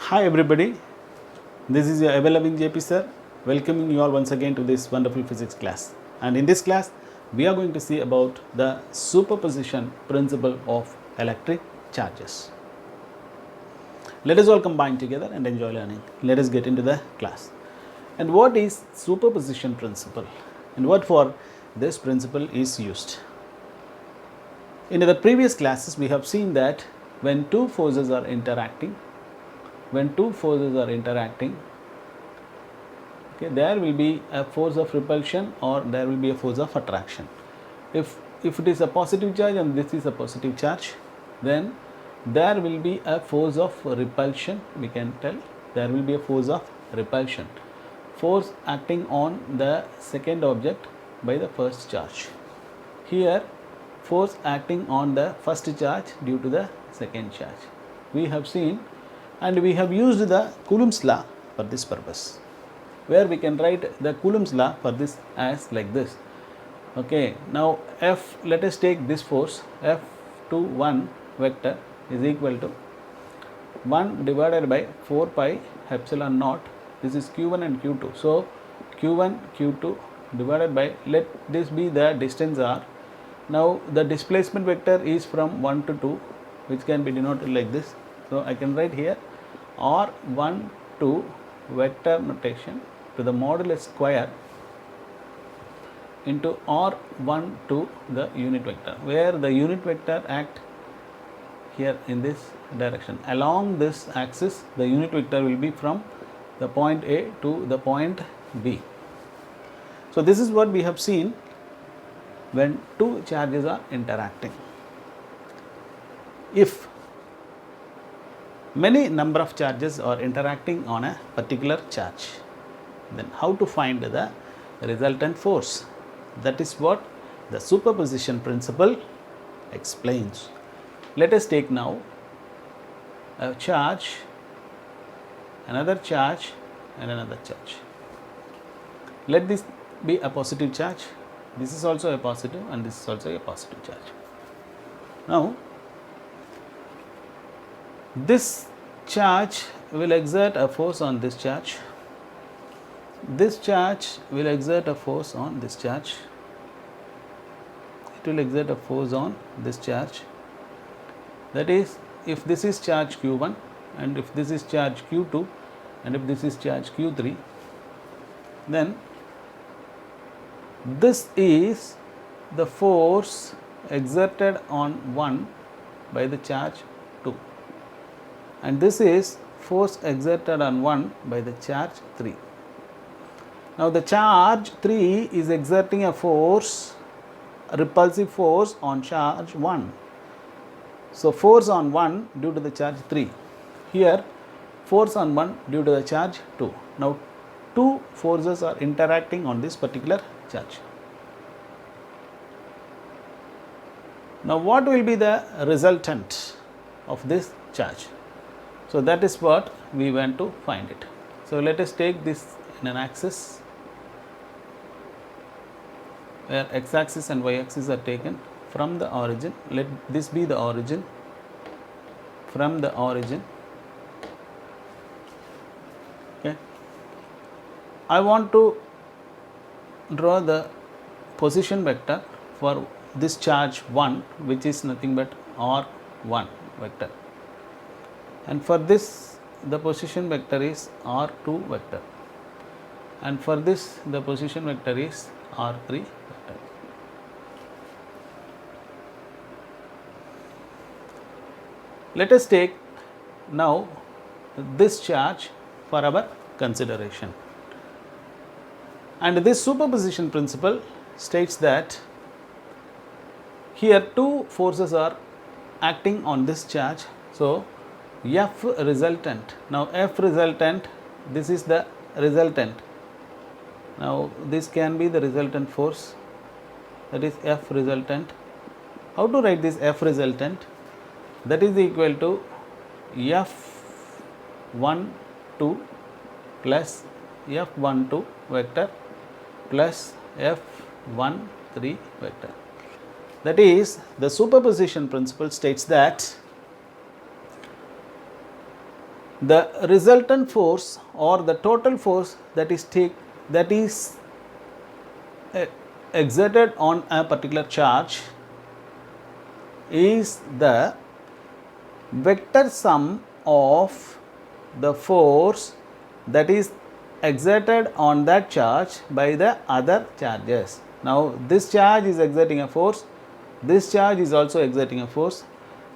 Hi everybody, this is your ever loving JP sir, welcoming you all once again to this wonderful physics class. And in this class, we are going to see about the superposition principle of electric charges. Let us all combine together and enjoy learning. Let us get into the class. And what is superposition principle and what for this principle is used? In the previous classes, we have seen that when two forces are interacting, okay, there will be a force of repulsion or there will be a force of attraction. If it is a positive charge and this is a positive charge, then there will be a force of repulsion. We can tell there will be a force of repulsion, force acting on the second object by the first charge. Here, force acting on the first charge due to the second charge. We have seen and we have used the Coulomb's law for this purpose, where we can write the Coulomb's law for this as like this. Okay, now F, let us take this force F21 vector is equal to 1 divided by 4 pi epsilon naught. This is Q1 and Q2. So Q1, Q2 divided by, let this be the distance r. Now the displacement vector is from 1 to 2, which can be denoted like this. So I can write here R1 to vector notation to the modulus square into R1 to the unit vector, where the unit vector act here in this direction. Along this axis, the unit vector will be from the point A to the point B. So this is what we have seen when two charges are interacting. If many number of charges are interacting on a particular charge, then how to find the resultant force? That is what the superposition principle explains. Let us take now a charge, another charge and another charge. Let this be a positive charge. This is also a positive and this is also a positive charge. Now, this charge will exert a force on this charge. This charge will exert a force on this charge. It will exert a force on this charge. That is, if this is charge Q1 and if this is charge Q2 and if this is charge Q3, then this is the force exerted on 1 by the charge 2, and this is force exerted on 1 by the charge 3. Now the charge 3 is exerting a force, a repulsive force on charge 1. So force on 1 due to the charge 3. Here force on 1 due to the charge 2. Now two forces are interacting on this particular charge. Now what will be the resultant of this charge? So that is what we want to find it. So let us take this in an axis where x-axis and y-axis are taken from the origin. Let this be the origin. From the origin, okay, I want to draw the position vector for this charge 1, which is nothing but R1 vector, and for this the position vector is R2 vector, and for this the position vector is R3 vector. Let us take now this charge for our consideration, and this superposition principle states that here two forces are acting on this charge. So F resultant, now F resultant, this is the resultant. Now this can be the resultant force, that is F resultant. How to write this F resultant? That is equal to F12 plus F12 vector plus F13 vector. That is, the superposition principle states that the resultant force or the total force that is exerted on a particular charge is the vector sum of the force that is exerted on that charge by the other charges. Now this charge is exerting a force, this charge is also exerting a force.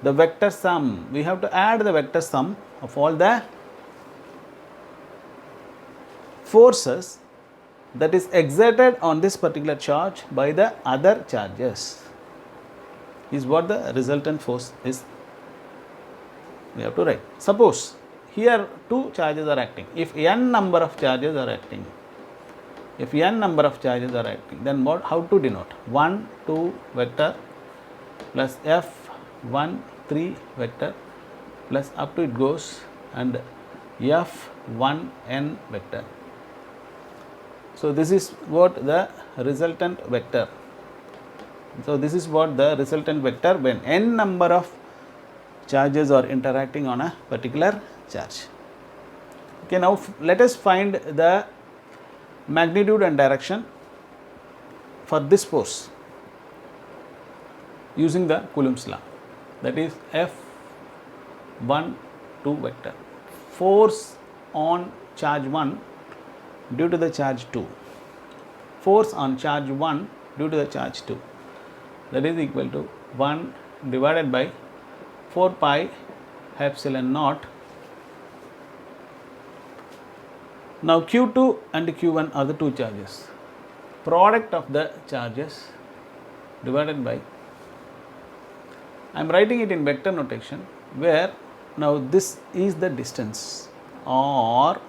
The vector sum, we have to add the vector sum of all the forces that is exerted on this particular charge by the other charges is what the resultant force is. We have to write. Suppose here two charges are acting. If n number of charges are acting, then what? How to denote? 1, 2 vector plus f1, 3 vector plus up to it goes and f1n vector. So this is what the resultant vector. When n number of charges are interacting on a particular charge. Okay, now let us find the magnitude and direction for this force using the Coulomb's law, that is F1, 2 vector. Force on charge 1 due to the charge 2. Force on charge 1 due to the charge 2, that is equal to 1 divided by 4 pi epsilon naught. Now Q2 and Q1 are the two charges. Product of the charges divided by, I am writing it in vector notation, where now this is the distance, or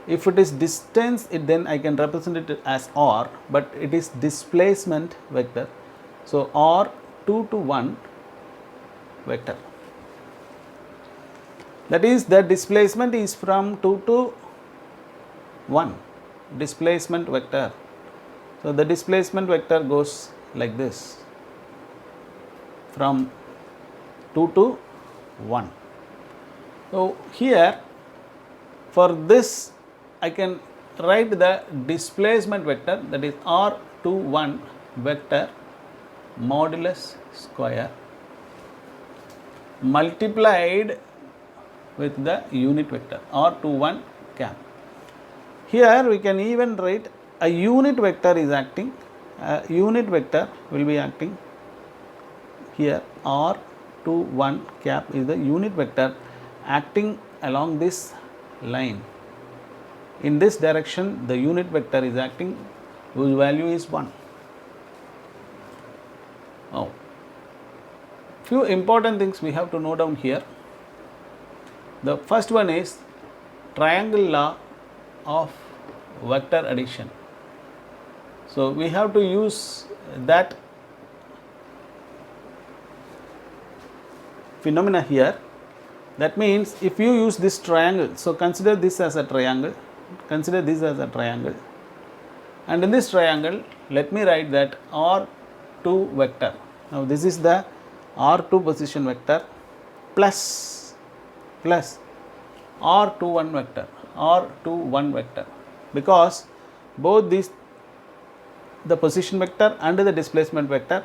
if it is distance, then I can represent it as r, but it is displacement vector. So r 2 to 1 vector, that is the displacement is from 2 to 1, displacement vector. So the displacement vector goes like this, from 2 to 1. So here for this I can write the displacement vector, that is r21 vector modulus square multiplied with the unit vector r21 cap. Here we can even write a unit vector is acting, a unit vector will be acting here. r21 cap is the unit vector acting along this line. In this direction the unit vector is acting, whose value is 1. Now few important things we have to note down here. The first one is triangle law of vector addition. So we have to use that phenomena here. That means if you use this triangle, so consider this as a triangle, and in this triangle let me write that r2 vector. Now this is the r2 position vector plus r21 vector, because both these, the position vector and the displacement vector,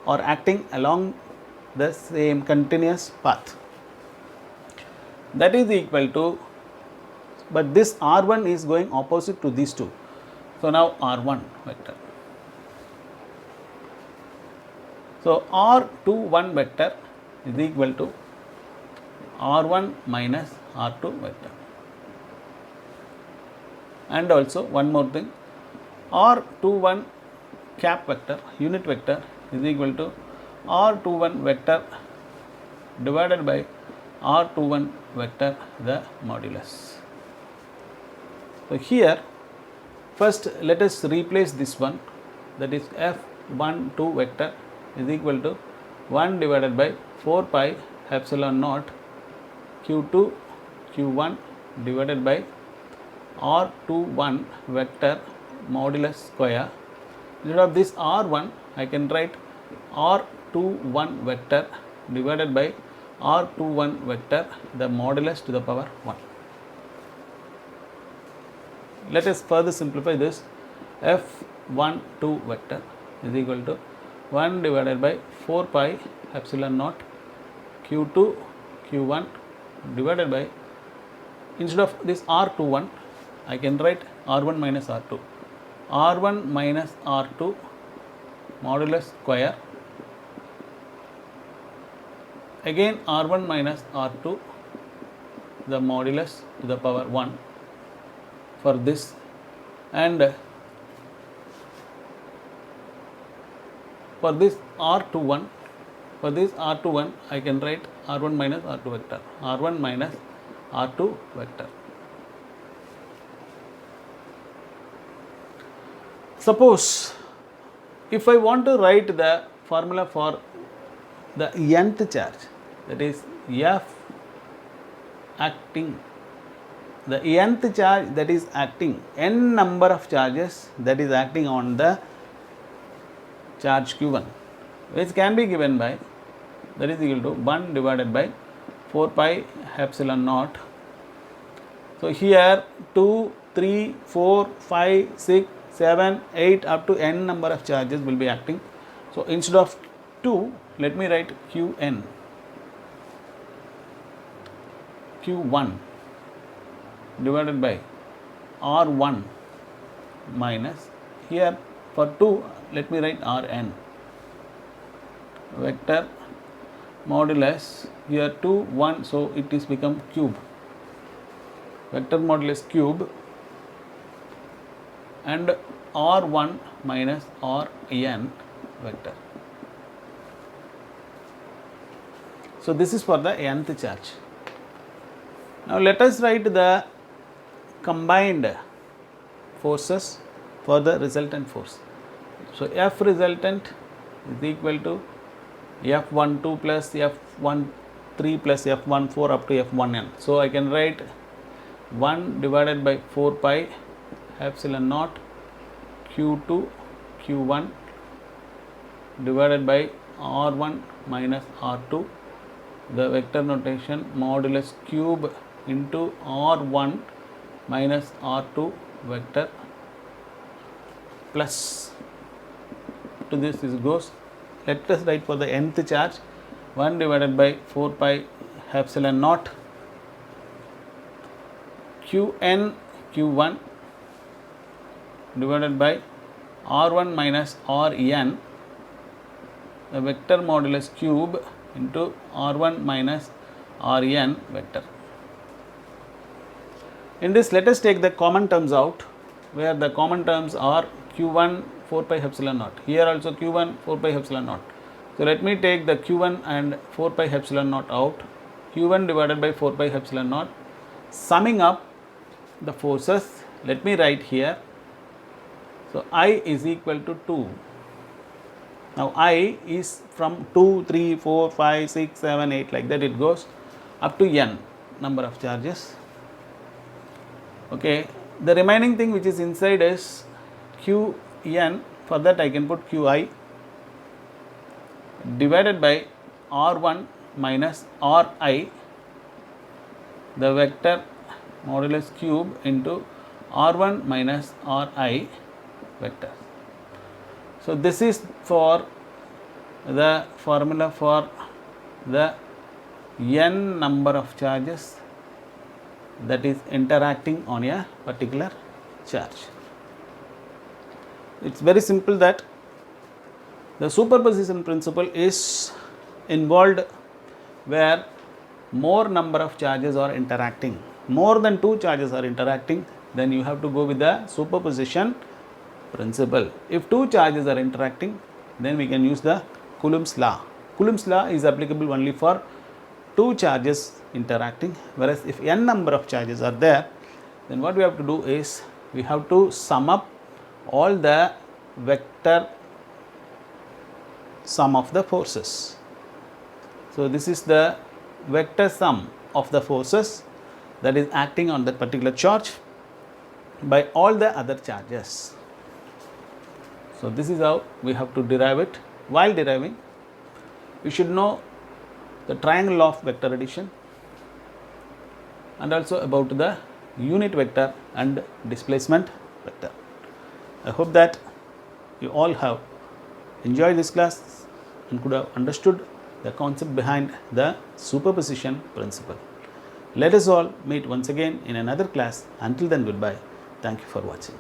are acting along the same continuous path. That is equal to, but this r1 is going opposite to these two. So now r1 vector. So r21 vector is equal to r1 minus r2 vector. And also one more thing, r21 cap vector, unit vector, is equal to r21 vector divided by r21 vector, the modulus. So here first let us replace this one, that is f1 2 vector is equal to 1 divided by 4 pi epsilon naught q2 q1 divided by r21 vector modulus square. Instead of this r1 I can write r21 vector divided by R21 vector, the modulus to the power 1. Let us further simplify this. F12 vector is equal to 1 divided by 4 pi epsilon naught Q2 Q1 divided by, instead of this R21, I can write R1 minus R2. R1 minus R2 modulus square, again R1 minus R2 the modulus to the power 1 for this, and for this R21, I can write R1 minus R2 vector, R1 minus R2 vector. Suppose if I want to write the formula for the nth charge, that is F acting, the nth charge that is acting, n number of charges that is acting on the charge Q1, which can be given by, that is equal to 1 divided by 4 pi epsilon naught. So here 2, 3, 4, 5, 6, 7, 8 up to n number of charges will be acting. So instead of 2, let me write Qn, Q1 divided by R1 minus, here for 2 let me write Rn, vector modulus, here 2, 1, so it is become cube, vector modulus cube, and R1 minus Rn vector. So this is for the nth charge. Now let us write the combined forces for the resultant force. So F resultant is equal to F12 plus F13 plus F14 up to F1n. So I can write 1 divided by 4 pi epsilon naught Q2 Q1 divided by R1 minus R2, the vector notation modulus cube into R1 minus R2 vector plus, to this goes, let us write for the nth charge 1 divided by 4 pi epsilon naught Qn Q1 divided by R1 minus Rn, the vector modulus cube into R1 minus Rn vector. In this, let us take the common terms out, where the common terms are Q1 4 pi epsilon naught, here also Q1 4 pi epsilon naught. So let me take the Q1 and 4 pi epsilon naught out, Q1 divided by 4 pi epsilon naught, summing up the forces, let me write here. So I is equal to 2. Now I is from 2, 3, 4, 5, 6, 7, 8, like that it goes up to n number of charges. Okay, the remaining thing which is inside is Qn, for that I can put Qi divided by R1 minus Ri, the vector modulus cube into R1 minus Ri vector. So this is for the formula for the n number of charges that is interacting on a particular charge. It's very simple that the superposition principle is involved where more number of charges are interacting, more than 2 charges are interacting, then you have to go with the superposition principle. If 2 charges are interacting, then we can use the Coulomb's law. Coulomb's law is applicable only for 2 charges interacting, whereas if n number of charges are there, then what we have to do is we have to sum up all the vector sum of the forces. So this is the vector sum of the forces that is acting on that particular charge by all the other charges. So this is how we have to derive it. While deriving, you should know the triangle of vector addition, and also about the unit vector and displacement vector. I hope that you all have enjoyed this class and could have understood the concept behind the superposition principle. Let us all meet once again in another class. Until then, goodbye. Thank you for watching.